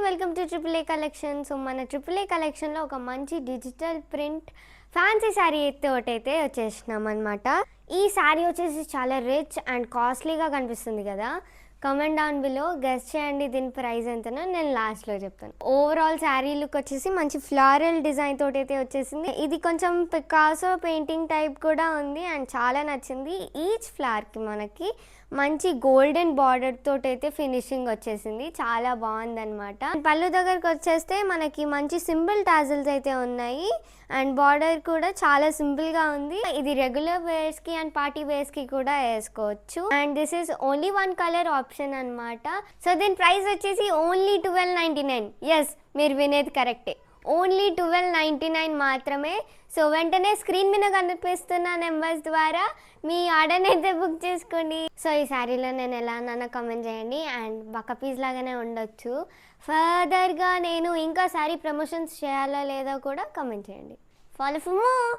Welcome to triple A collection. So మన triple A కలెక్షన్లో ఒక మంచి డిజిటల్ ప్రింట్ ఫ్యాన్సీ శారీ అయితే ఒకటైతే వచ్చేసినాం అనమాట. ఈ శారీ వచ్చేసి చాలా రిచ్ అండ్ కాస్ట్లీగా కనిపిస్తుంది కదా. కమెంట్ డౌన్ బిలో గెస్ చేయండి దీని ప్రైస్ ఎంతనో, నేను లాస్ట్లో చెప్తాను. ఓవరాల్ శారీ లుక్ వచ్చేసి మంచి ఫ్లారల్ డిజైన్ తోటి అయితే వచ్చేసింది. ఇది కొంచెం పికాసో పెయింటింగ్ టైప్ కూడా ఉంది అండ్ చాలా నచ్చింది. ఈచ్ ఫ్లవర్కి మనకి మంచి గోల్డెన్ బార్డర్ తోటి అయితే ఫినిషింగ్ వచ్చేసింది, చాలా బాగుందన్నమాట. పళ్ళు దగ్గరకు వచ్చేస్తే మనకి మంచి సింపుల్ టాజిల్స్ అయితే ఉన్నాయి అండ్ బార్డర్ కూడా చాలా సింపుల్గా ఉంది. ఇది రెగ్యులర్ వేర్స్కి అండ్ పార్టీ వేర్స్కి కూడా వేసుకోవచ్చు. And this is only one colour option అనమాట. సో దీని ప్రైస్ వచ్చేసి ఓన్లీ 1299. ఎస్, మీరు వినేది కరెక్టే, ఓన్లీ 1299 మాత్రమే. సో వెంటనే స్క్రీన్ మీద కనిపిస్తున్న నెంబర్స్ ద్వారా మీ ఆర్డర్ని అయితే బుక్ చేసుకోండి. సో ఈ శారీలో నేను ఎలా అన్నా కమెంట్ చేయండి అండ్ బక్క పీస్ లాగానే ఉండొచ్చు. ఫర్దర్గా నేను ఇంకా శారీ ప్రమోషన్స్ చేయాలా లేదా కూడా కమెంట్ చేయండి. Follow for more.